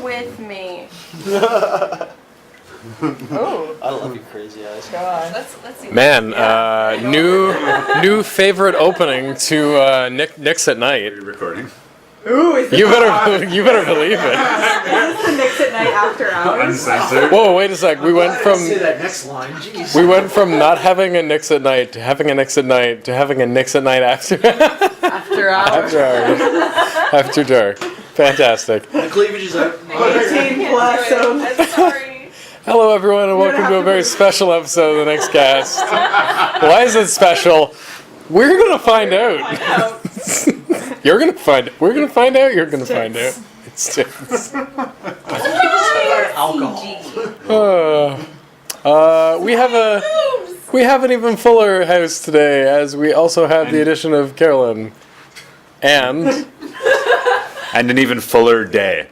with me. Oh, I love you, crazy eyes. God. Let's see. Man, new favorite opening to Nick's at Night. Are you recording? Ooh, is You better believe it. this the Nick's at Night after hours? Uncensored. Whoa, wait a sec. We went from that next line. Jeez. we went from not having a Nick's at Night to having a Nick's at Night to having a Nick's at Night after After hours. after hours. After dark. Fantastic. The cleavage is out. 18 plus. So I'm sorry. Hello, everyone, and welcome to a very special episode of the Nickscast. Why is it special? We're gonna find out. You're gonna find. We're gonna find out. You're gonna find out. It's tits. We have an even fuller house today, as we also have the addition of Carolyn, and And an even fuller day.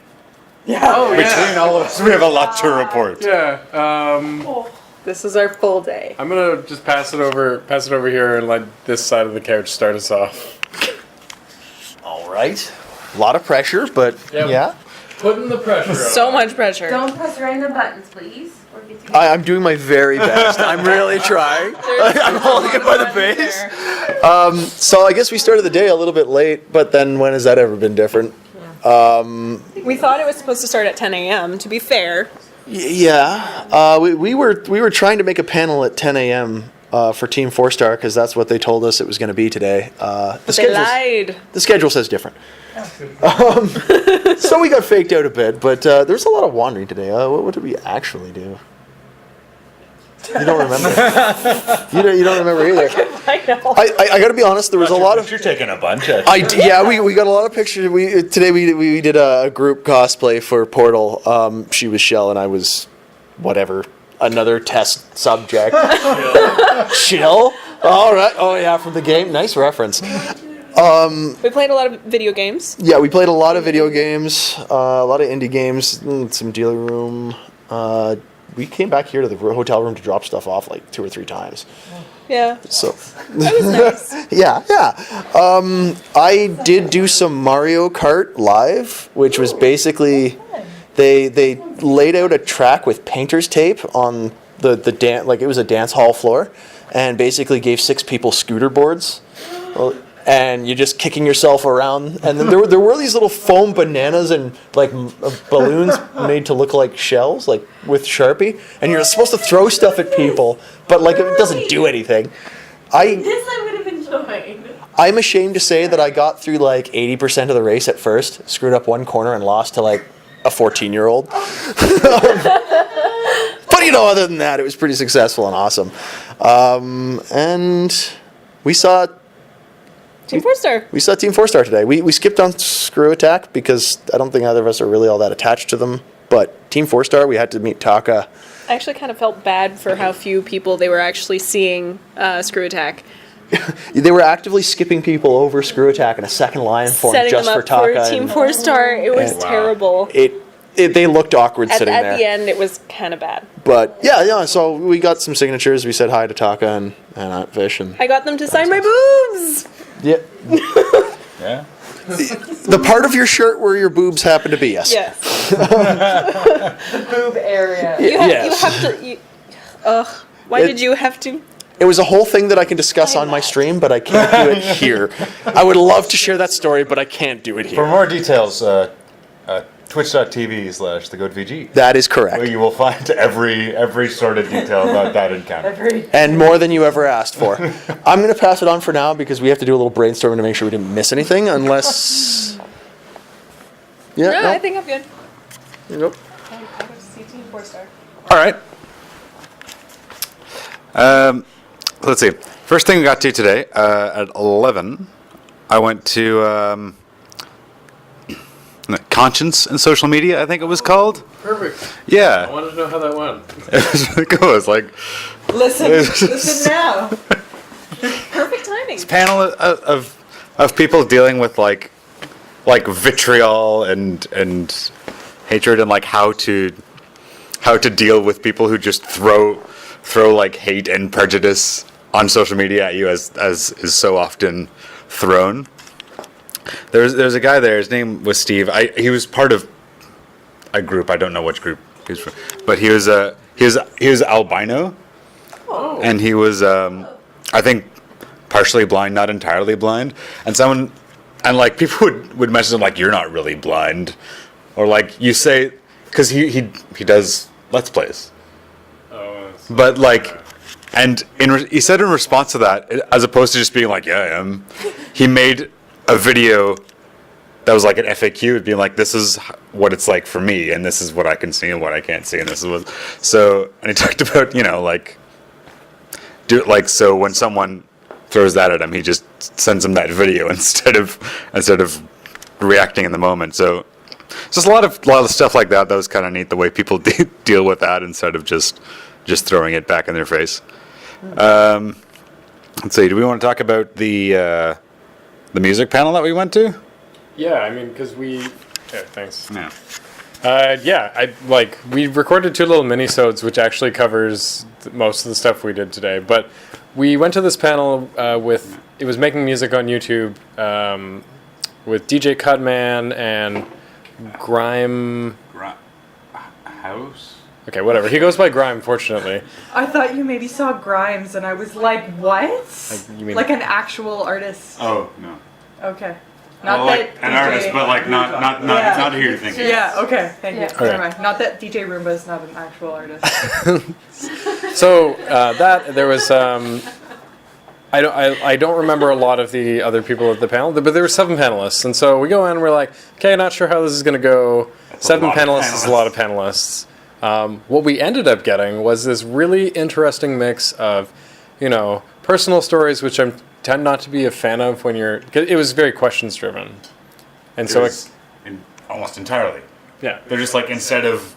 Between all of us, we have a lot to report. This is our full day. I'm gonna just pass it over here and let this side of the couch start us off. All right. A lot of pressure, but yeah. Putting the pressure on. So much pressure. Don't press right on the buttons, please. I'm doing my very best. I'm really trying. I'm holding it by the base. So I guess we started the day a little bit late, but then when has that ever been different? We thought it was supposed to start at 10 a.m., to be fair. Yeah. We were trying to make a panel at 10 a.m. For Team 4-Star because that's what they told us it was going to be today. They lied. The schedule says different. So we got faked out a bit, but there's a lot of wandering today. What did we actually do? You don't remember? you don't remember either. I know. I got to be honest. There was a lot of. You're taking a bunch. We got a lot of pictures. Today we did a group cosplay for Portal. She was Shell and I was whatever, another test subject. Chill. All right. Oh yeah, from the game. Nice reference. We played a lot of video games. Yeah, we played a lot of video games, a lot of indie games, some dealer room. We came back here to the hotel room to drop stuff off like 2 or 3 times. Yeah. So That was nice. yeah. I did do some Mario Kart live, which was basically they laid out a track with painter's tape on the dance, like it was a dance hall floor, and basically gave 6 people scooter boards. Well, and you're just kicking yourself around, and then there were these little foam bananas and like balloons made to look like shells, like with Sharpie, and you're supposed to throw stuff at people, but like it doesn't do anything. This I would have enjoyed. I'm ashamed to say that I got through like 80% of the race at first, screwed up one corner and lost to like a 14-year-old. But other than that, it was pretty successful and awesome. And we saw Team 4-Star. We saw Team 4-Star today. We skipped on Screw Attack because I don't think either of us are really all that attached to them. But Team 4-Star, we had to meet Taka. I actually kind of felt bad for how few people they were actually seeing Screw Attack. They were actively skipping people over Screw Attack in a second line for Setting just them for up Taka. for Team 4-Star. It was terrible. They looked awkward sitting At there. the end, it was kind of bad. But yeah. So we got some signatures. We said hi to Taka and Aunt Fish, and I got them to sign my boobs. yeah. Yeah. The part of your shirt where your boobs happen to be, yes. Yes. Boob area. You Yes. have to. Why did you have to? It was a whole thing that I can discuss on my stream, but I can't do it here. I would love to share that story, but I can't do it For here. more details, twitch.tv/thegoatvg. That is correct. Where you will find every sort of detail about that encounter. And more than you ever asked for. I'm going to pass it on for now because we have to do a little brainstorming to make sure we didn't miss anything, unless... Yeah, No, no? I think I'm good. Nope. I go to see Team 4-Star. All right. Let's see. First thing we got to today at 11, I went to Conscience and Social Media, I think it was called. Perfect. I Yeah. wanted to know how that went. It was really cool. It was like Listen now. Perfect timing. panel of people dealing with like vitriol and hatred and like how to deal with people who just throw like hate and prejudice on social media at you as is so often thrown. There's a guy there. His name was Steve. He was part of a group. I don't know which group he's from, but he was albino, and he was I think partially blind, not entirely blind, and like people would message him like, "You're not really blind," or like you say, because he does Let's Plays. But like, and he said in response to that, as opposed to just being like, "Yeah, I am," he made a video that was like an FAQ, being like, "This is what it's like for me, and this is what I can see and what I can't see, and this is what." So, and he talked about, so when someone throws that at him, he just sends him that video instead of reacting in the moment. So, it's just a lot of stuff like that. That was kind of neat, the way people deal with that instead of just throwing it back in their face. Let's see. Do we want to talk about the music panel that we went to? Yeah, I mean, because we... Yeah, thanks. Yeah. We recorded 2 little mini-sodes, which actually covers most of the stuff we did today. But we went to this panel it was Making Music on YouTube, with DJ Cutman and Grime... House? Okay, whatever. He goes by Grime, fortunately. I thought you maybe saw Grimes, and I was like, what? You mean... Like an actual artist. Oh, no. Okay. Not Well, like an artist, but like not who you're thinking. Yeah, okay, thank you. Yeah. Never mind. Not that DJ Roomba is not an actual artist. So there was I don't remember a lot of the other people at the panel, but there were 7 panelists, and so we go in and we're like, okay, not sure how this is going to go. 7 panelists is a lot of panelists. What we ended up getting was this really interesting mix of, personal stories, which I tend not to be a fan of when it was very questions driven, and so almost entirely. yeah. They're just like, instead of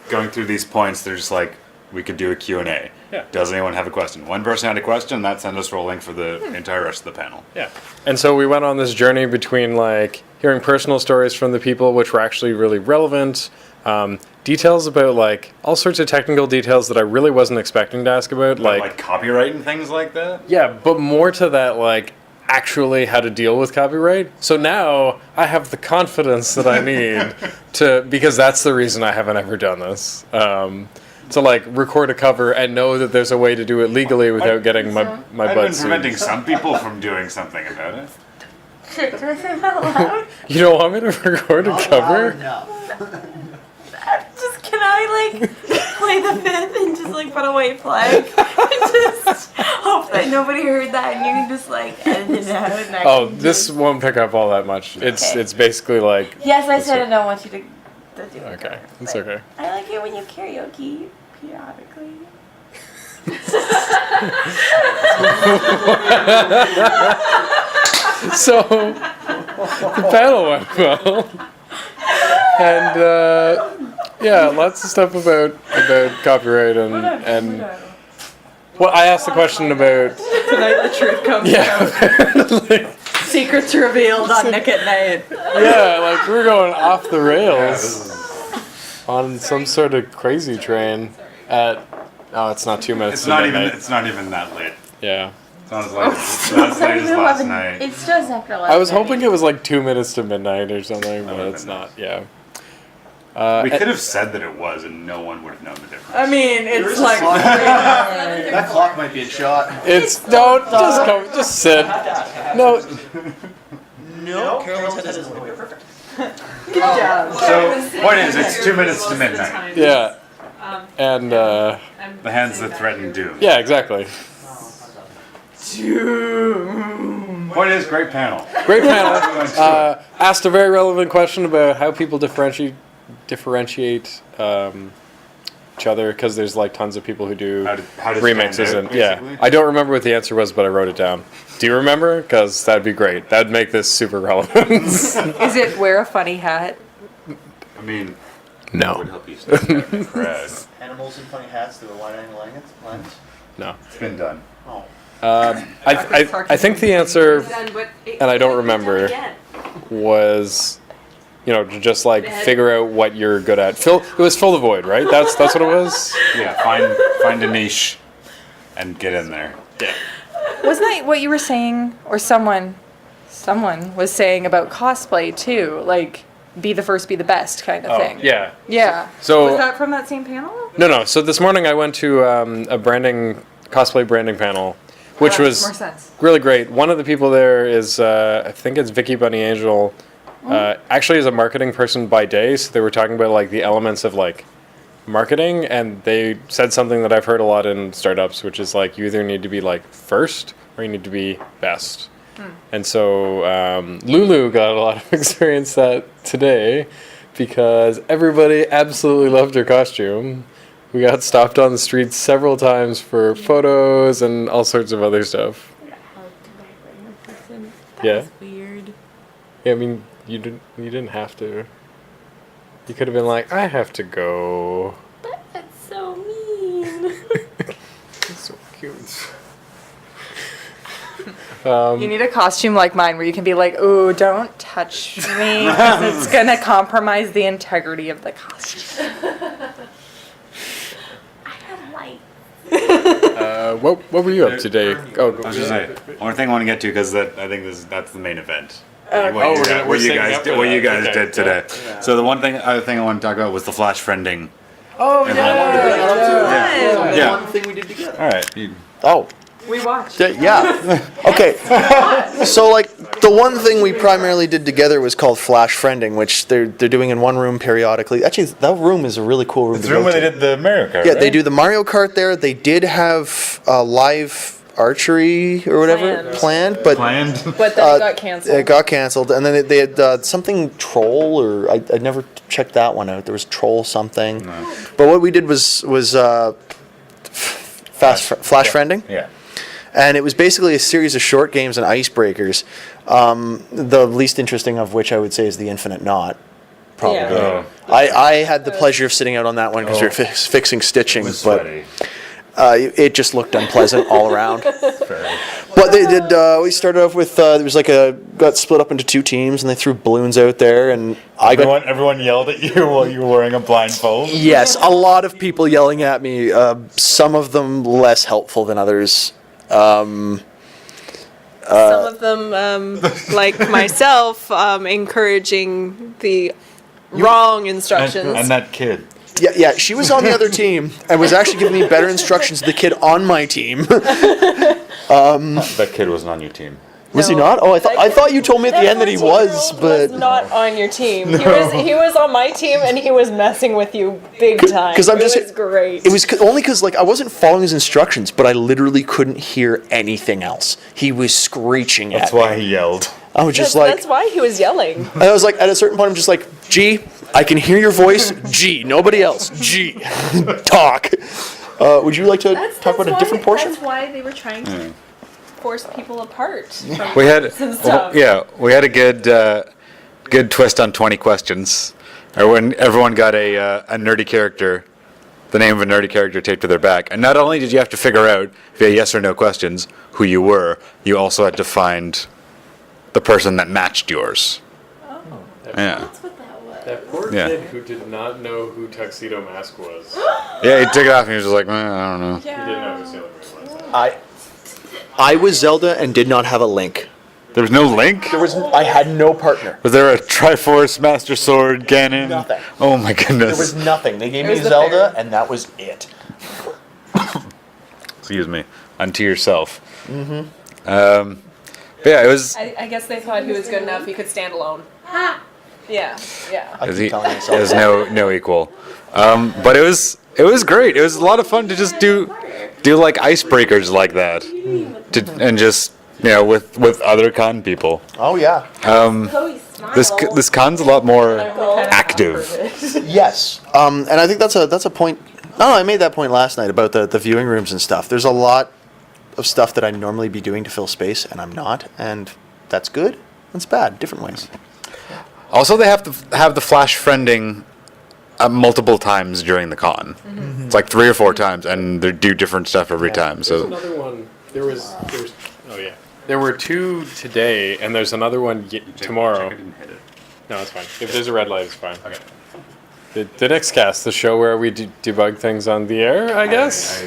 going through these points, they're just like, we could do a Q&A. Yeah. Does anyone have a question? One person had a question, that sent us rolling for the entire rest of the panel. Yeah. And so we went on this journey between like hearing personal stories from the people, which were actually really relevant, details about like all sorts of technical details that I really wasn't expecting to ask about, Like copyright and things like that? yeah, but more to that, like actually how to deal with copyright. So now I have the confidence that I need because that's the reason I haven't ever done this. To like record a cover and know that there's a way to do it legally without getting my I've butt been sued. preventing some people from doing something about it. You don't want me to record a cover? Just can I like play the 5th and just like put a white flag and just hope that nobody heard that and you can just like edit it out. And I Oh, can this just... won't pick up all that much. Okay. It's basically like Yes, I said I don't want you to do it. okay, it's but okay. I like it when you karaoke periodically. So the panel went well, and yeah, lots of stuff about copyright and well, I asked the question about Tonight the truth comes out. like, Secrets revealed on Nick at Night. yeah, like we're going off the rails on some sort of crazy train at it's not 2 minutes. It's to not even. midnight. It's not even that late. Yeah. It's not as late. It's not as late as last night. It's just after 11. I was hoping it was like 2 minutes to midnight or something, but would've it's been not. Yeah. We could have said that it was, and no one would have known the difference. I mean, it's like That clock might be a shot. It's don't just come, just sit. No, No, Carolyn's head isn't perfect. good job. So, point is, it's 2 minutes to midnight. yeah, and The hands that threaten doom. yeah, exactly. Point is, great panel. Great panel. Asked a very relevant question about how people differentiate each other, because there's like tons of people who do How to remixes stand out, and yeah. basically? I don't remember what the answer was, but I wrote it down. Do you remember? Because that'd be great. That'd make this super relevant. Is it wear a funny hat? I mean, it would No, help you stand out in the crowd. Animals in funny hats through a wide angle lens. no. It's been done. Oh. I think the answer, and I don't remember, was, to just like figure out what you're good at. It was fill the void, right? That's what it was. Yeah, find a niche and get in there. Yeah. Wasn't that what you were saying, or someone was saying about cosplay too? Like, be the first, be the best kind of thing. Yeah. Yeah. So Was that from that same panel? no. So this morning I went to a cosplay branding panel, which That was makes more sense. really great. One of the people there is I think it's Vicky Bunny Angel. Actually, is a marketing person by day. So they were talking about like the elements of like marketing, and they said something that I've heard a lot in startups, which is like you either need to be like first or you need to be best. And so Lulu got a lot of experience that today because everybody absolutely loved her costume. We got stopped on the streets several times for photos and all sorts of other stuff. Yeah. That's weird. Yeah, I mean, you didn't have to. You could have been like, I have to go. That's so mean. It's so cute. You need a costume like mine where you can be like, ooh, don't touch me, 'cause it's going to compromise the integrity of the costume. I have light. What were you up to today? Oh, I was just saying, one thing I want to get to because I think that's the main event. we're What you setting guys up did, for what that. you guys Okay, did today. So the other thing I want to talk about was the flash friending. Oh, And no. Yeah. One thing we did together. All right. Oh. We watched. Yeah. Okay. So like the one thing we primarily did together was called flash friending, which they're doing in one room periodically. Actually, that room is a really cool room. It's to the room go where they to. did the Mario Kart. Yeah, right? they do the Mario Kart there. They did have live archery or whatever planned, but Planned. But then it got canceled. it got canceled. And then they had something troll, or I never checked that one out. There was troll something. But what we did was flash friending. Yeah. And it was basically a series of short games and icebreakers. The least interesting of which I would say is the Infinite Knot. Probably. Yeah. Oh, I had the pleasure of sitting out on that one because we were fixing stitching, it was but sweaty. it just looked unpleasant all around. But they did. We started off with there was got split up into two teams, and they threw balloons out there, and I got. Everyone yelled at you while you were wearing a blindfold. Yes, a lot of people yelling at me. Some of them less helpful than others. Some of them, like myself, encouraging the wrong instructions. And that kid. Yeah, she was on the other team and was actually giving me better instructions than the kid on my team. That kid wasn't on your team. Was he not? Oh, I thought you told me at the end that he was, but not on your team. He was on my team, and he was messing with you big time. 'cause I'm it just- was great. it was only because I wasn't following his instructions, but I literally couldn't hear anything else. He was screeching That's at me. why he yelled. I was just That's why he was yelling. I was like, at a certain point, I'm just like, G, I can hear your voice. G, nobody else. G, talk. Would you like to talk about a different portion? That's why they were trying to force people apart. From We had and stuff. we had a good twist on 20 questions, or when everyone got a nerdy character, the name of a nerdy character taped to their back, and not only did you have to figure out via yes or no questions who you were, you also had to find the person that matched yours. Yeah. That's what that was. That poor Yeah. kid who did not know who Tuxedo Mask was. Yeah, he took it off and he was just like, I don't know. He didn't know who Sailor Moon was. I was Zelda and did not have a Link. There was no Link? I had no partner. Was there a Triforce, Master Sword, Ganon? Nothing. Oh my There goodness. was nothing. They gave me was the Zelda, and that was it. Excuse me. Unto yourself. Mm-hmm. But yeah, it was. I guess they thought he was good enough. He could stand alone. Yeah. I He, keep telling it myself was that. no equal. But it was great. It was a lot of fun to just do like icebreakers like that, and just with other con people. Oh yeah. This con's a lot more active. Yes. And I think that's a point. No, I made that point last night about the viewing rooms and stuff. There's a lot of stuff that I'd normally be doing to fill space, and I'm not, and that's good. That's bad. Different ways. Also, they have to have the flash friending multiple times during the con. Mm-hmm. It's like 3 or 4 times, and they do different stuff every time. There's So another one. There was. Oh yeah. There were 2 today, and there's another one tomorrow. No, it's fine. If there's a red light, it's fine. Okay. The Nickscast, the show where we debug things on the air, I guess.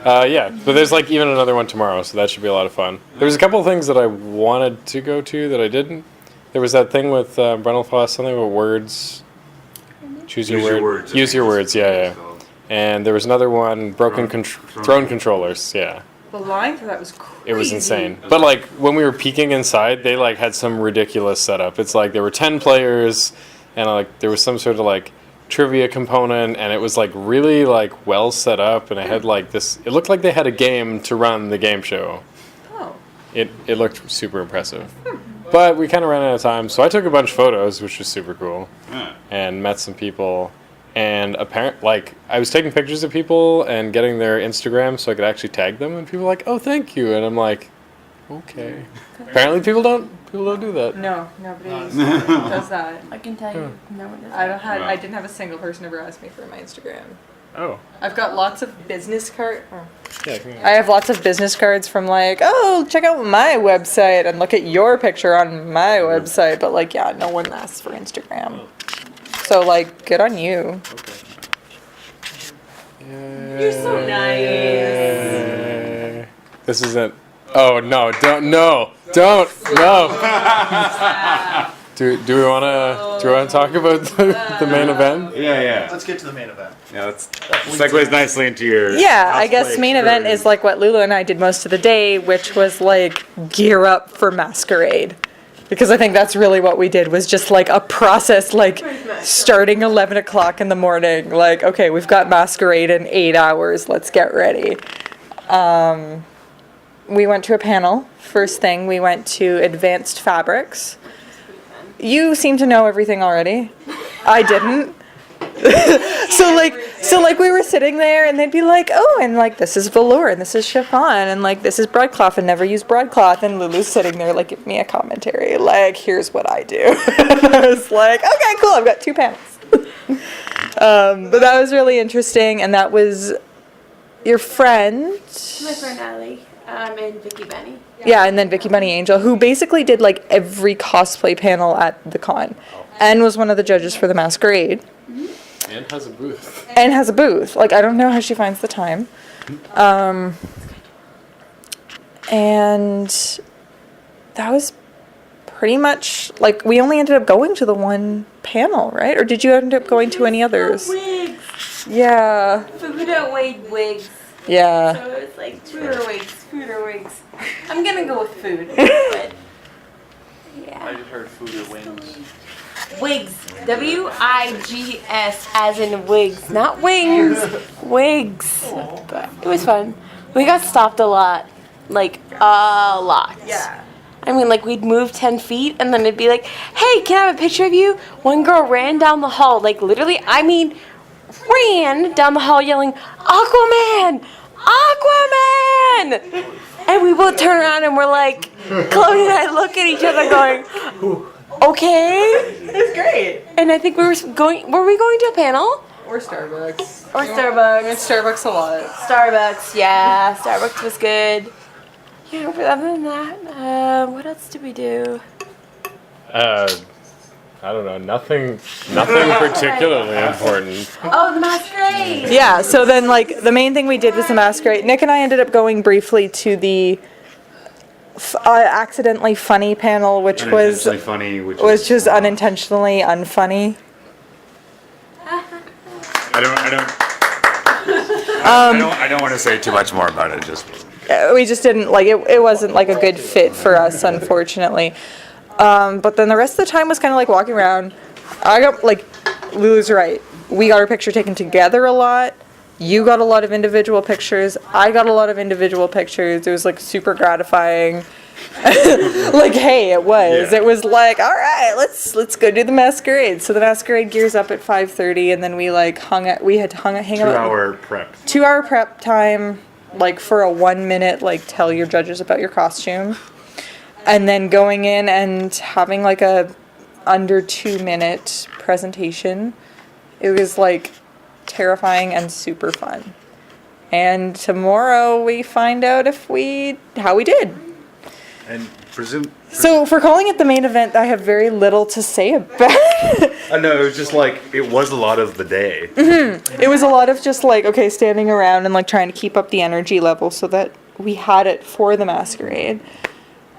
Yeah, but there's like even another one tomorrow, so that should be a lot of fun. There's a couple of things that I wanted to go to that I didn't, There was that thing with Brennell Foss, something about words. Choose your Use your word. words, Use I your think words. is Yeah, what yeah. it's called. And there was another one, throne controllers. Yeah. The line for that was crazy. It was insane. But like when we were peeking inside, they like had some ridiculous setup. It's like there were 10 players and like there was some sort of like trivia component and it was like really like well set up and it had like this it looked like they had a game to run the game show. Oh. It looked super impressive. But we kind of ran out of time, so I took a bunch of photos, which was super cool. Yeah. And met some people. And I was taking pictures of people and getting their Instagram so I could actually tag them. And people were like, "Oh, thank you." And I'm like, "Okay." Apparently, people don't do that. No, nobody does that. I can tell you, no one does. I didn't have a single person ever ask me for my Instagram. Oh, I've got lots of business cards. yeah. Come on. I have lots of business cards from like, oh, check out my website and look at your picture on my website. But like, yeah, no one asks for Instagram. So like, good on you. You're so nice. This isn't. Oh no! Don't no! Don't no! Do we want to talk about the main event? Yeah. Let's get to the main event. Yeah, that segues nicely into your. Yeah, I guess cosplay main event experience. is like what Lulu and I did most of the day, which was like gear up for masquerade. Because I think that's really what we did was just like a process, like starting 11 o'clock in the morning. Like, okay, we've got masquerade in 8 hours. Let's get ready. We went to a panel. First thing, we went to advanced fabrics. You seem to know everything already. I didn't. So like we were sitting there and they'd be like, oh, and like this is velour and this is chiffon and like this is broadcloth and never use broadcloth, and Lulu's sitting there like, give me a commentary, like here's what I do. I was like, okay, cool, I've got 2 panels. But that was really interesting, and that was your friend. My friend Allie, and Vicky Benny. Yeah, and then Vicky Bunny Angel, who basically did like every cosplay panel at the con, and was one of the judges for the masquerade. And has a booth. And has a booth. Like, I don't know how she finds the time. And that was pretty much, like, we only ended up going to the one panel, right? Or did you end up going to any others? Wigs. Yeah. Food or wig wigs. Yeah. So it's like food or wigs. I'm gonna go with food. But yeah. just heard food or wings. Wigs. W-I-G-S as in wigs. Not wings. Wigs. But it was fun. We got stopped a lot. Like, a lot. Yeah. I mean, like, we'd move 10 feet, and then it'd be like, hey, can I have a picture of you? One girl ran down the hall. Like, literally, ran down the hall yelling, Aquaman! Aquaman! And we both turn around and we're like, Chloe and I look at each other going, okay. It's great. And I think were we going to a panel? Or Starbucks. Or Starbucks. It's Starbucks a lot. Starbucks, yeah. Starbucks was good. Yeah, but other than that, what else did we do? I don't know. Nothing particularly important. Oh, the masquerade! Yeah, so then, like, the main thing we did was the masquerade. Nick and I ended up going briefly to the accidentally funny panel, which was Unintentionally funny, which just unintentionally unfunny. I don't want to say too much more about it. Just We just didn't, like, it wasn't, like, a good fit for us, unfortunately. But then the rest of the time was kind of like walking around. I got, like, Lulu's right. We got our picture taken together a lot. You got a lot of individual pictures. I got a lot of individual pictures. It was, like, super gratifying. Like, hey, it was. Yeah. It was like, all right, let's go do the masquerade. So the masquerade gears up at 5:30, and then we, like, hang out. 2-hour prep. 2-hour prep time, like, for a 1-minute, like, tell your judges about your costume. And then going in and having, like, a under 2-minute presentation. It was, like, terrifying and super fun. And tomorrow we find out how we did. And So for calling it the main event, I have very little to say about it. no, it was just like, it was a lot of the day. It was a lot of just, like, okay, standing around and, like, trying to keep up the energy level so that we had it for the masquerade.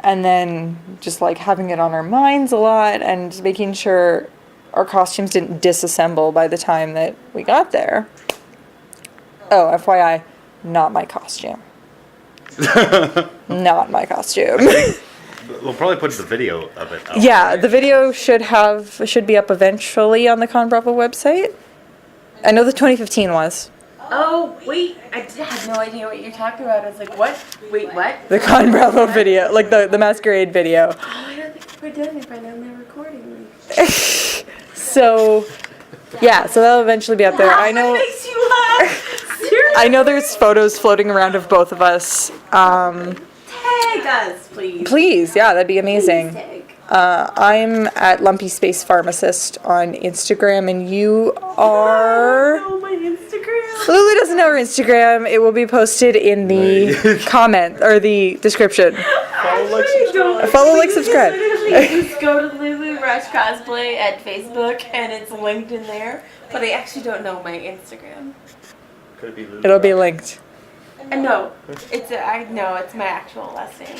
and then just like having it on our minds a lot and making sure our costumes didn't disassemble by the time that we got there. Oh, FYI, not my costume. Not my costume. We'll probably put the video of it up. Yeah, the video should be up eventually on the Con Bravo website. I know the 2015 was. Oh, wait. I had no idea what you're talking about. I was like, what? Wait, what? The Con Bravo video, like the masquerade video. Oh, I don't think we're done if I know they're recording me. So, yeah, so that'll eventually be up there. I know. That makes you laugh. Seriously? I know there's photos floating around of both of us. Tag us, please. Please, yeah, that'd be amazing. Tag. I'm at Lumpy Space Pharmacist on Instagram, and you are. Oh, my Instagram. Lulu doesn't know her Instagram. It will be posted in the comment or the description. Follow, like, subscribe. Just go to Lulu Rush Cosplay at Facebook, and it's linked in there. But I actually don't know my Instagram. Could it be Lulu? It'll be linked. No, it's my actual last name.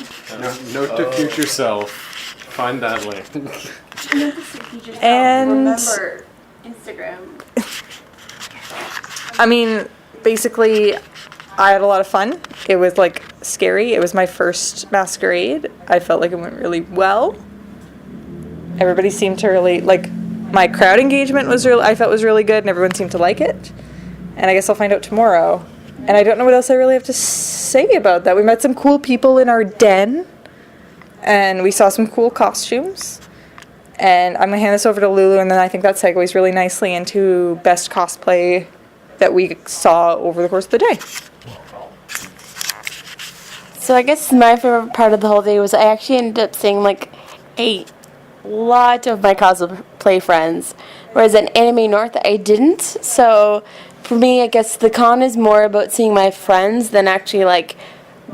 Note to future self. Find that link. And- remember Instagram. I mean, basically, I had a lot of fun. It was like scary. It was my first masquerade. I felt like it went really well. Everybody seemed to really like my crowd engagement I felt was really good, and everyone seemed to like it. And I guess I'll find out tomorrow. And I don't know what else I really have to say about that. We met some cool people in our den, and we saw some cool costumes. And I'm going to hand this over to Lulu, and then I think that segues really nicely into best cosplay that we saw over the course of the day. So I guess my favorite part of the whole day was I actually ended up seeing like a lot of my cosplay friends, whereas at Anime North I didn't. So for me, I guess the con is more about seeing my friends than actually like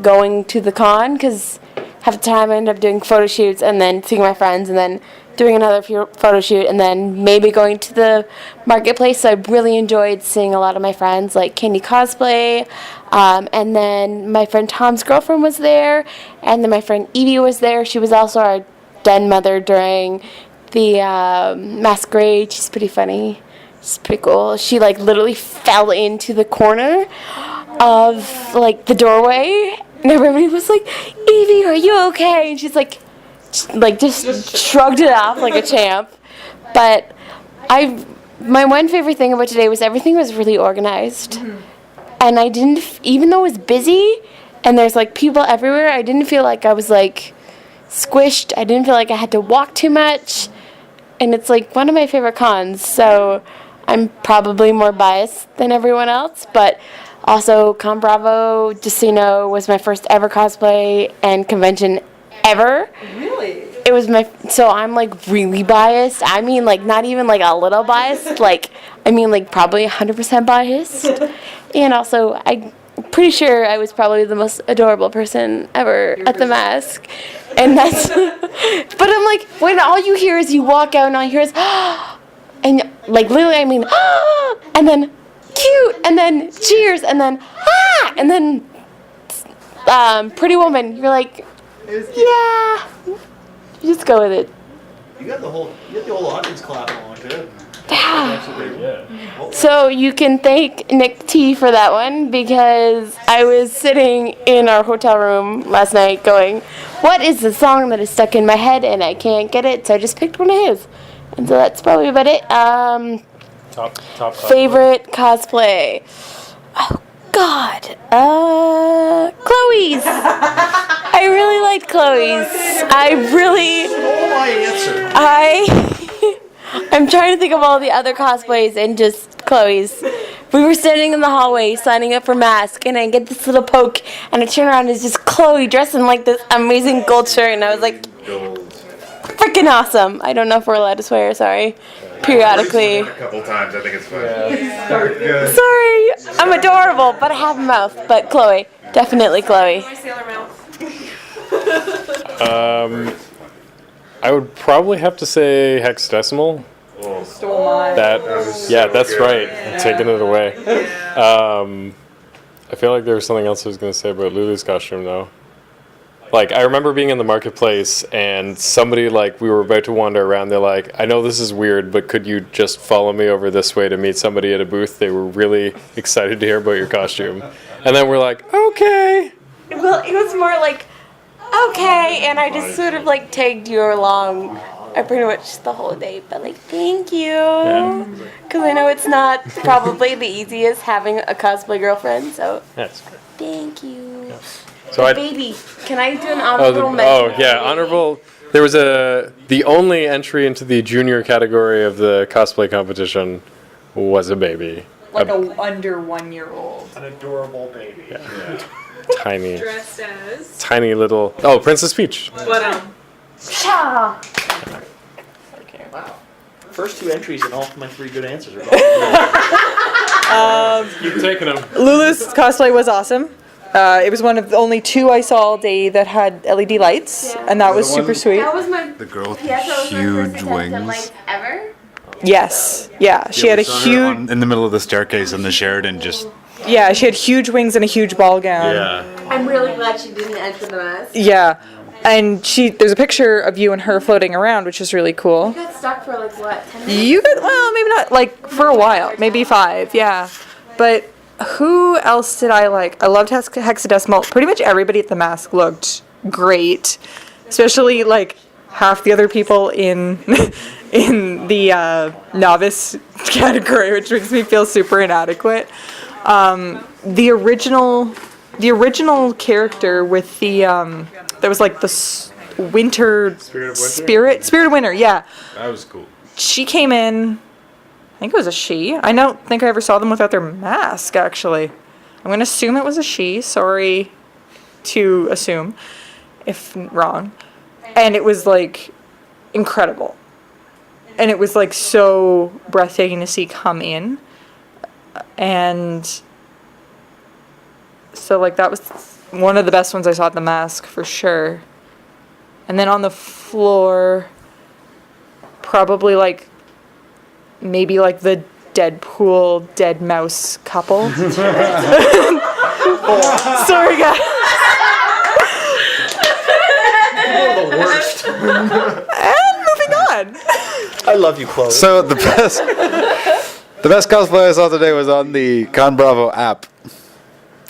going to the con, because half the time I end up doing photo shoots and then seeing my friends and then doing another photo shoot and then maybe going to the marketplace. So I really enjoyed seeing a lot of my friends, like Candy Cosplay, and then my friend Tom's girlfriend was there, and then my friend Evie was there. She was also our den mother during the masquerade. She's pretty funny. She's pretty cool. She like literally fell into the corner of like the doorway, and everybody was like, "Evie, are you okay?" And she's like just shrugged it off like a champ. But my one favorite thing about today was everything was really organized. Mm-hmm. And I didn't, even though it was busy and there's like people everywhere, I didn't feel like I was like squished. I didn't feel like I had to walk too much. And it's like one of my favorite cons, so I'm probably more biased than everyone else. But also, Con Bravo, just so you know, was my first ever cosplay and convention ever. Really? It was so I'm like really biased. I mean, like not even like a little biased. Like, I mean, like probably 100% biased. And also, I'm pretty sure I was probably the most adorable person ever at the mask. And that's, but I'm like, when all you hear is you walk out and all you hear is, and like literally, I mean, and then cute, and then cheers, and then, and then, Pretty Woman. You're like, yeah, you just go with it. You got the whole audience clapping along to it. So you can thank Nick T for that one, because I was sitting in our hotel room last night going, what is the song that is stuck in my head and I can't get it? So I just picked one of his. And so that's probably about it. Top favorite cosplay. Oh God. Chloe's. I really liked Chloe's. My answer. I'm trying to think of all the other cosplays and just Chloe's. We were standing in the hallway signing up for mask, and I get this little poke, and I turn around and it's just Chloe dressed in like this amazing gold shirt, and I was like, freaking awesome. I don't know if we're allowed to swear, sorry. Periodically. A couple times, I think it's fine. Sorry, I'm adorable, but I have a mouth. But Chloe, definitely Chloe. I would probably have to say hexadecimal. Stole mine. That's right. I'm taking it away. I feel like there was something else I was going to say about Lulu's costume, though. Like, I remember being in the marketplace and somebody, like, we were about to wander around. They're like, I know this is weird, but could you just follow me over this way to meet somebody at a booth? They were really excited to hear about your costume. And then we're like, okay. Well, it was more like, okay, and I just sort of like tagged you along pretty much the whole day, but like, thank you. Because I know it's not probably the easiest having a cosplay girlfriend, so That's great. thank you. So Baby, can I do an honorable mention? Oh, for yeah, the baby? honorable. There was the only entry into the junior category of the cosplay competition was a baby. Like a under 1 year old. An adorable baby. Tiny, Dressed as. tiny little. Oh, Princess Peach. But Pshaw. Wow. First 2 entries and all of my 3 good answers are You've taken them. Lulu's cosplay was awesome. It was one of the only 2 I saw all day that had LED lights, and that was super sweet. That was my The girl with yes, that was my huge first attempt at wings. lights ever. Yes, yeah, she had a huge, in the middle of the staircase in the Sheridan. Just yeah, she had huge wings and a huge ball gown. I'm really glad she didn't enter the mask. Yeah, and there's a picture of you and her floating around, which is really cool. You got stuck for like what, 10 minutes? You got, well, maybe not, like, for a while, maybe 5, yeah. But who else did I like? I loved Hexadecimal. Pretty much everybody at the mask looked great, especially like half the other people in in the novice category, which makes me feel super inadequate. The original character with the there was like the winter spirit of winter, yeah. that was cool. She came in. I think it was a she. I don't think I ever saw them without their mask, actually. I'm going to assume it was a she. Sorry to assume if wrong. And it was, like, incredible. And it was, like, so breathtaking to see come in. And so, like, that was one of the best ones I saw at the mask, for sure. And then on the floor, probably, like, maybe like the Deadpool dead mouse couple. Sorry, guys. the worst. And moving on. I love you, Chloe. So the best cosplay I saw today was on the Con Bravo app.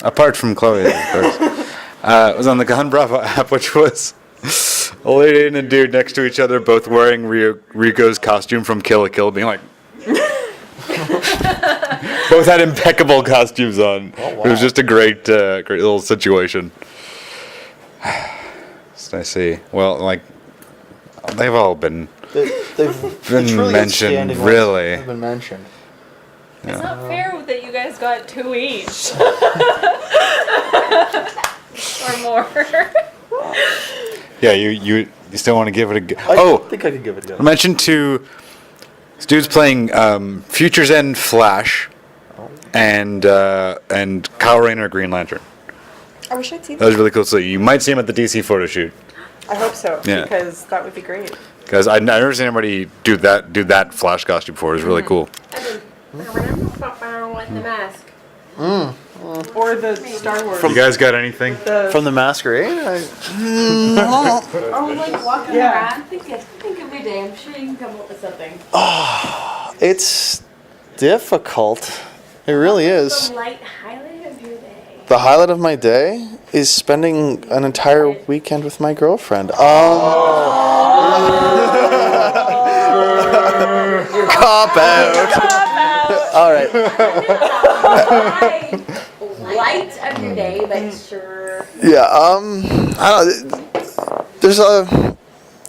Apart from Chloe, of course. It was on the Con Bravo app, which was a lady and a dude next to each other, both wearing Rico's costume from Kill la Kill, being like. Both had impeccable costumes on. Oh, wow. It was just a great little situation. So I see. Well, like they've all been They've been truly mentioned, outstanding ones really. have been mentioned. it's not fair that you guys got 2 each. Or more. Yeah, you still want to give it a go. I think I could give it a go. I mentioned to this dude's playing Future's End Flash and Kyle Rayner Green Lantern. I wish I'd seen That was really cool. So you might see him at the DC photo shoot. I hope so, Yeah. because that would be great. Because I've never seen anybody do that Flash costume before. It was really cool. With the mask. Or the Star Wars. You guys got anything? From the Masquerade? Or like walking Yeah. around. Think every day. I'm sure you can come up with something. It's difficult. It really is. The light highlight of your day. The highlight of my day is spending an entire weekend with my girlfriend. Cop out. All right. Light of your day, but sure. Yeah. I don't know. There's a.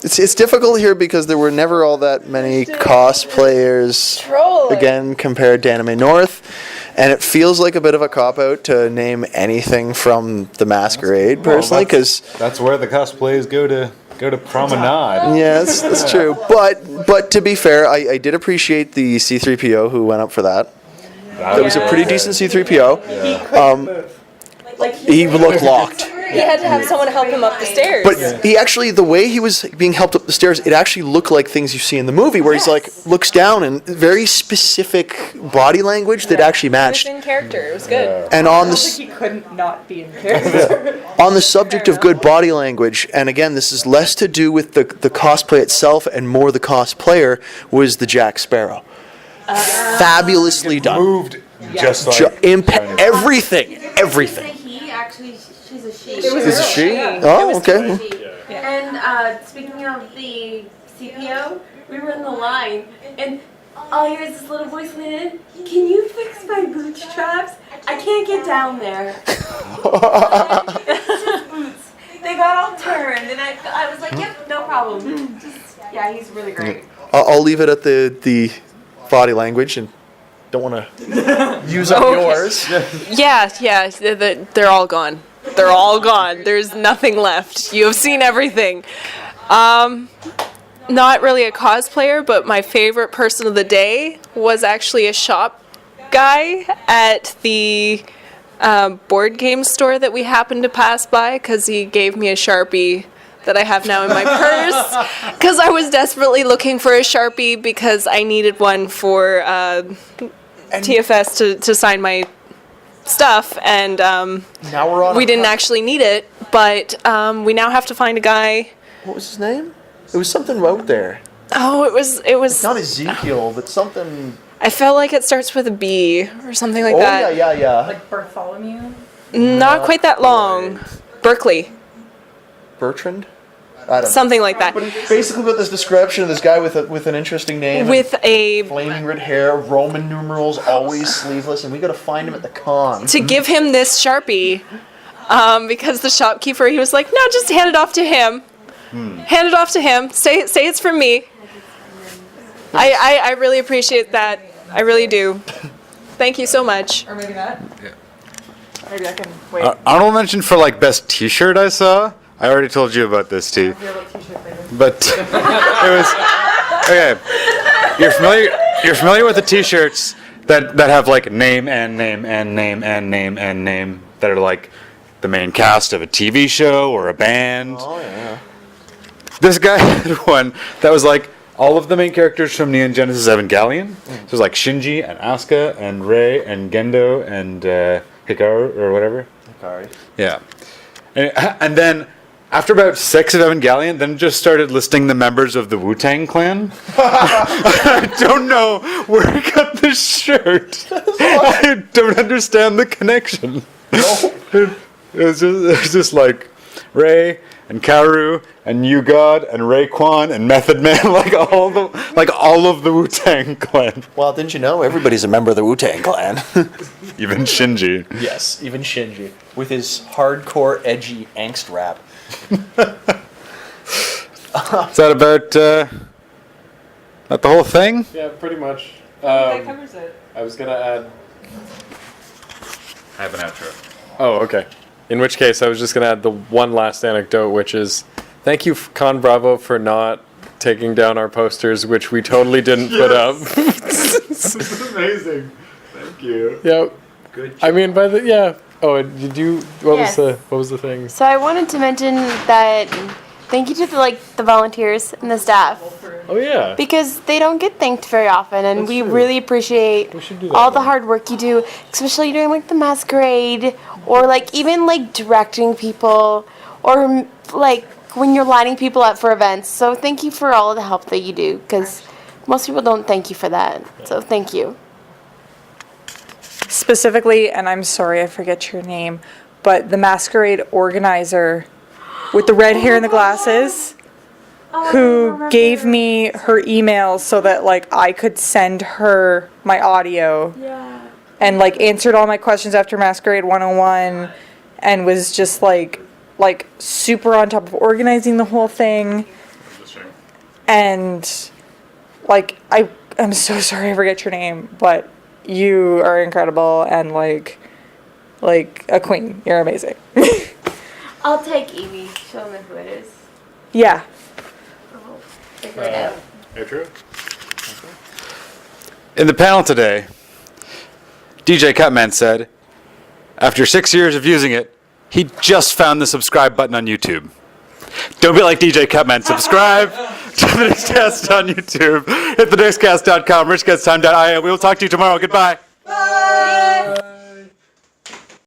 It's difficult here because there were never all that many cosplayers. Again, compared to Anime North. And it feels like a bit of a cop-out to name anything from the Masquerade, personally, because... That's where the cosplays go to promenade. Yeah, that's true. But to be fair, I did appreciate the C-3PO who went up for that. That was a pretty decent C-3PO. He looked locked. He had to have someone help him up the stairs. But he actually, the way he was being helped up the stairs, it actually looked like things you see in the movie, where he's like looks down and very specific body language that actually He was matched. in character. It was good. And on the He couldn't not be in character. on the subject of good body language, and again, this is less to do with the cosplay itself and more the cosplayer, was the Jack Sparrow. Fabulously done. Moved just like Everything. He actually, she's a she. It was Is it a she? she. Oh, okay. And speaking of the CPO, we were in the line, and all I hear is this little voice in. Can you fix my bootstraps? I can't get down there. It's just boots. They got all turned, and I was like, yep, no problem. Yeah, he's really great. I'll leave it at the body language and don't want to use up yours. Yeah, they're all gone. They're all gone. There's nothing left. You have seen everything. Not really a cosplayer, but my favorite person of the day was actually a shop guy at the board game store that we happened to pass by, because he gave me a Sharpie that I have now in my purse, because I was desperately looking for a Sharpie because I needed one for TFS to sign my stuff, and Now we're on. we didn't actually need it, but we now have to find a guy. What was his name? It was something out there. Oh, it was Not Ezekiel, but something. I felt like it starts with a B or something like Oh that. yeah. Like Bartholomew? Not quite that long. Berkeley, Bertrand. I don't know. something like that. But basically, with this description of this guy with an interesting name, With a flaming red hair, Roman numerals, always sleeveless, and we got to find him at the con. to give him this Sharpie, because the shopkeeper, he was like, no, just hand it off to him. Hand it off to him. Say it's from me. I really appreciate that. I really do. Thank you so much. Or maybe not? Yeah. Maybe I can wait. Honorable mention for like best T-shirt I saw. I already told you about this too, but it was okay. You're familiar with the T-shirts that have like name and name and name and name and name that are like the main cast of a TV show or a band. Oh yeah. This guy had one that was like all of the main characters from Neon Genesis Evangelion. So it was like Shinji and Asuka and Rei and Gendo and Hikaru or whatever. Sorry. Yeah. And then after about 6 of Evangelion, then just started listing the members of the Wu-Tang Clan. I don't know where he got this shirt. I don't understand the connection. It was just like Rei and Karu and You God and Raekwon and Method Man, like all of the Wu-Tang Clan. Well, didn't you know everybody's a member of the Wu-Tang Clan? Even Shinji. Yes, even Shinji with his hardcore, edgy angst rap. Is that about the whole thing? Yeah, pretty much. That covers it. I was gonna add. I have an outro. Oh, okay. In which case, I was just gonna add the one last anecdote, which is, thank you, Con Bravo, for not taking down our posters, which we totally didn't put up. This is amazing. Thank you. Yep. Good. I mean, by the yeah. Oh, did you? Yes. What was the thing? So I wanted to mention that thank you to the volunteers and the staff, Oh yeah. because they don't get thanked very often, and That's we true. really appreciate We should do that all the more. hard work you do, especially during like the masquerade, or like even like directing people, or like when you're lining people up for events. So thank you for all of the help that you do, because most people don't thank you for that. So thank you. Specifically, and I'm sorry I forget your name, but the masquerade organizer with the red hair and the glasses, who gave me her email so that like I could send her my audio. Yeah. And like answered all my questions after Masquerade 101, and was just like super on top of organizing the whole thing. And like I'm so sorry I forget your name, but you are incredible and like a queen. You're amazing. I'll take Evie. She'll know who it is. Yeah. I'll figure it out. Outro. In the panel today, DJ Cutman said, after 6 years of using it, He just found the subscribe button on YouTube. Don't be like DJ Cutman. Subscribe to the Nickscast on YouTube. Hit the Nickscast.com, richcasttime.io. We will talk to you tomorrow. Goodbye. Bye.